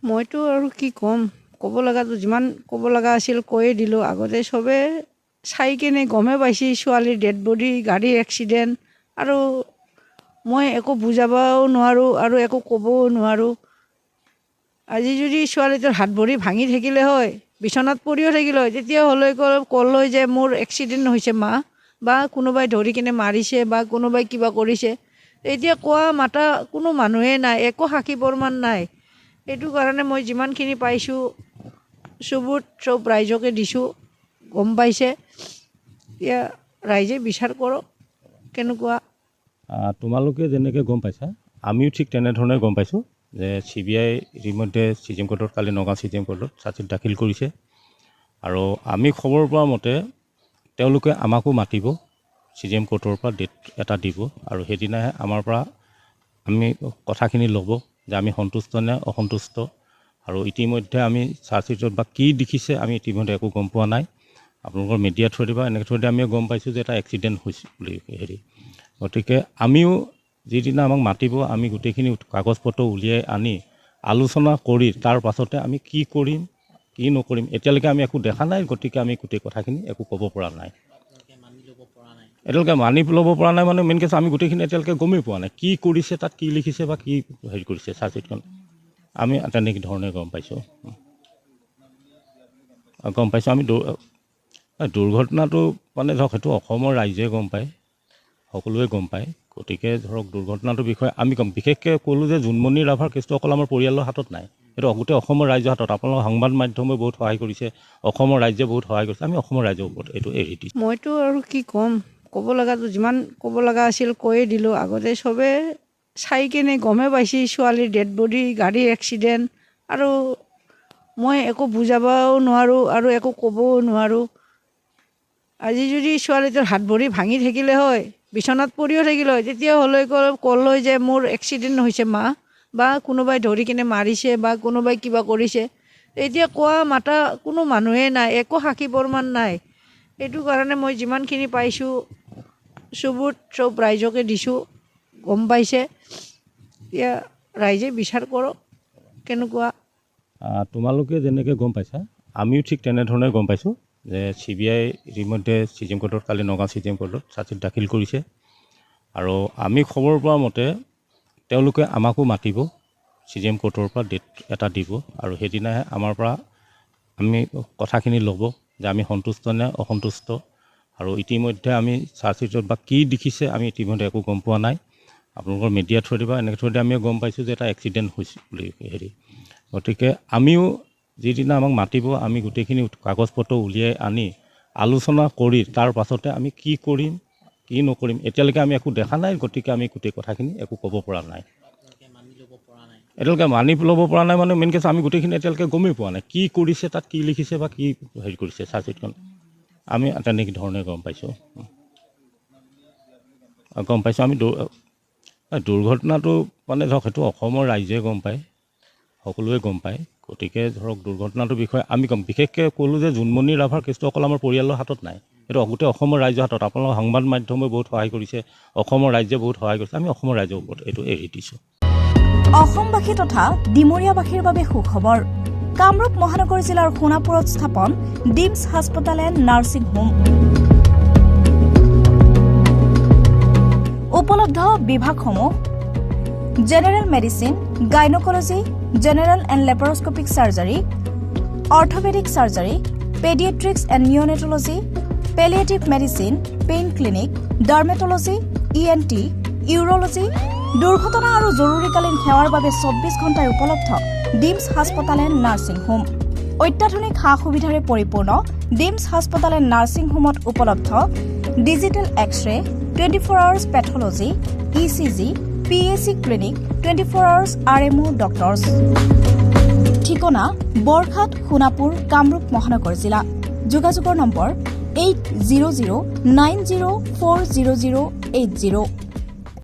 মইতো আৰু কি ক'ম, ক'ব লগাটো যিমান ক'ব লগা আছিল কৈয়ে দিলোঁ। আগতে চবে চাই কেনে গমেই পাইছে ছোৱালীৰ ডেড বডি, গাড়ীৰ এক্সিডেণ্ট, আৰু মই একো বুজাবও নোৱাৰোঁ আৰু একো ক'বও নোৱাৰোঁ। আজি যদি ছোৱালীটোৰ হাত ভৰি ভাঙি থাকিলে হয়, বিচনাত পৰিও থাকিলে হয়, তেতিয়াহ'লে ক'ল হয় যে মোৰ এক্সিডেণ্ট হৈছে মা, বা কোনোবাই ধৰি কিনে মাৰিছে বা কোনোবাই কিবা কৰিছে। এতিয়া কোৱা মাতা কোনো মানুহে নাই, একো সাক্ষী প্ৰমাণ নাই। সেইটো কাৰণে মই যিমানখিনি পাইছোঁ চব ৰাইজকে দিছোঁ, গম পাইছে। এতিয়া ৰাইজে বিচাৰ কৰক কেনেকুৱা। তোমালোকে যেনেকৈ গম পাইছা, আমিও ঠিক তেনেধৰণে গম পাইছোঁ যে CBI ইতিমধ্যে CJM কোৰ্টত, কালি নগাঁও CJM কোৰ্টত চাৰ্জশ্বিট দাখিল কৰিছে। আৰু আমি খবৰ পোৱা মতে তেওঁলোকে আমাকো মাতিব, CJM কোৰ্টৰ পৰা ডেট এটা দিব, আৰু সেইদিনাহে আমাৰ পৰা আমি কথাখিনি ল'ব যে আমি সন্তুষ্ট নে অসন্তুষ্ট। আৰু ইতিমধ্যে আমি চাৰ্জশ্বিটত বা কি দেখিছে আমি ইতিমধ্যে একো গম পোৱা নাই। আপোনালোকৰ মিডিয়া থ্ৰুদি বা এনেকৈ থ্ৰুদি আমি গম পাইছোঁ যে এটা এক্সিডেণ্ট হৈছে বুলি গতিকে আমিও যিদিনা আমাক মাতিব, আমি গোটেইখিনি কাগজ পত্ৰ উলিয়াই আনি আলোচনা কৰি তাৰ পাছতে আমি কি কৰিম কি নকৰিম, এতিয়ালৈকে আমি একো দেখা নাই। গতিকে আমি গোটেই কথাখিনি একো ক'ব পৰা নাই। এতিয়ালৈকে মানি ল'ব পৰা নাই মানে মেইন কেছ আমি গোটেইখিনি এতিয়ালৈকে গমেই পোৱা নাই কি কৰিছে, তাত কি লিখিছে বা কি কৰিছে চাৰ্জশ্বিটখন। আমি তেনেকৈ ধৰণে গম পাইছোঁ। আমি দুৰ্ঘটনাটো মানে ধৰক সেইটো অসমৰ ৰাইজে গম পায়, সকলোৱে গম পায়। গতিকে ধৰক দুৰ্ঘটনাটোৰ বিষয়ে আমি বিশেষকৈ ক'লোঁ যে জোনমণি ৰাভাৰ কেছটো অকল আমাৰ পৰিয়ালৰ হাতত নাই, সেইটো গোটেই অসমৰ ৰাইজৰ হাতত। আপোনালোকৰ সংবাদ মাধ্যমে বহুত সহায় কৰিছে, অসমৰ ৰাইজে বহুত সহায় কৰিছে। আমি অসমৰ ৰাইজৰ ওপৰত এইটো এৰি দিছোঁ। মইতো আৰু কি ক'ম, ক'ব লগাটো যিমান ক'ব লগা আছিল কৈয়ে দিলোঁ। আগতে চবে চাই কেনে গমেই পাইছে ছোৱালীৰ ডেড বডি, গাড়ীৰ এক্সিডেণ্ট, আৰু মই একো বুজাবও নোৱাৰোঁ আৰু একো ক'বও নোৱাৰোঁ। আজি যদি ছোৱালীটোৰ হাত ভৰি ভাঙি থাকিলে হয়, বিচনাত পৰিও থাকিলে হয়, তেতিয়াহ'লে ক'ল হয় যে মোৰ এক্সিডেণ্ট হৈছে মা, বা কোনোবাই ধৰি কিনে মাৰিছে বা কোনোবাই কিবা কৰিছে। এতিয়া কোৱা মাতা কোনো মানুহে নাই, একো সাক্ষী প্ৰমাণ নাই। সেইটো কাৰণে মই যিমানখিনি পাইছোঁ চব ৰাইজকে দিছোঁ, গম পাইছে। এতিয়া ৰাইজে বিচাৰ কৰক কেনেকুৱা। তোমালোকে যেনেকৈ গম পাইছা, আমিও ঠিক তেনেধৰণে গম পাইছোঁ যে CBI ইতিমধ্যে CJM কোৰ্টত, কালি নগাঁও CJM কোৰ্টত চাৰ্জশ্বিট দাখিল কৰিছে। আৰু আমি খবৰ পোৱা মতে তেওঁলোকে আমাকো মাতিব, CJM কোৰ্টৰ পৰা ডেট এটা দিব, আৰু সেইদিনাহে আমাৰ পৰা আমি কথাখিনি ল'ব যে আমি সন্তুষ্ট নে অসন্তুষ্ট। আৰু ইতিমধ্যে আমি চাৰ্জশ্বিটত বা কি দেখিছে আমি ইতিমধ্যে একো গম পোৱা নাই। আপোনালোকৰ মিডিয়া থ্ৰুদি বা এনেকৈ থ্ৰুদি আমি গম পাইছোঁ যে এটা এক্সিডেণ্ট হৈছে বুলি গতিকে আমিও যিদিনা আমাক মাতিব, আমি গোটেইখিনি কাগজ পত্ৰ উলিয়াই আনি আলোচনা কৰি তাৰ পাছতে আমি কি কৰিম কি নকৰিম, এতিয়ালৈকে আমি একো দেখা নাই। গতিকে আমি গোটেই কথাখিনি একো ক'ব পৰা নাই। এতিয়ালৈকে মানি ল'ব পৰা নাই মানে মেইন কেছ আমি গোটেইখিনি এতিয়ালৈকে গমেই পোৱা নাই কি কৰিছে, তাত কি লিখিছে বা কি কৰিছে চাৰ্জশ্বিটখন। আমি তেনেকৈ ধৰণে গম পাইছোঁ। আমি দুৰ্ঘটনাটো মানে ধৰক সেইটো অসমৰ ৰাইজে গম পায়, সকলোৱে গম পায়। গতিকে ধৰক দুৰ্ঘটনাটোৰ বিষয়ে আমি বিশেষকৈ ক'লোঁ যে জোনমণি ৰাভাৰ কেছটো অকল আমাৰ পৰিয়ালৰ হাতত নাই, সেইটো গোটেই অসমৰ ৰাইজৰ হাতত। আপোনালোকৰ সংবাদ মাধ্যমে বহুত সহায় কৰিছে, অসমৰ ৰাইজে বহুত সহায় কৰিছে। আমি অসমৰ ৰাইজৰ ওপৰত এইটো এৰি দিছোঁ। অসমবাসী তথা ডিমৰীয়াবাসীৰ বাবে সুখবৰ। কামৰূপ মহানগৰ জিলাৰ সোণাপুৰত স্থাপন ডিমছ হাস্পতাল এণ্ড নাৰ্ছিং হোম। উপলব্ধ বিভাগসমূহ: general medicine, gynaecology, general and laparoscopic surgery, orthopaedic surgery, paediatrics and neonatology, palliative medicine, pain clinic, dermatology, ENT, urology. দুৰ্ঘটনা আৰু জৰুৰীকালীন সেৱাৰ বাবে 24 ঘণ্টাই উপলব্ধ ডিমছ হাস্পতাল এণ্ড নাৰ্ছিং হোম। অত্যাধুনিক সা সুবিধাৰে পৰিপূৰ্ণ ডিমছ হাস্পতাল এণ্ড নাৰ্ছিং হোমত উপলব্ধ digital X-ray, 24 hours pathology, ECG, PAC clinic, 24 hours RMO doctors. ঠিকনা: বৰঘাট, সোণাপুৰ, কামৰূপ মহানগৰ জিলা। যোগাযোগৰ নম্বৰ 8009040080।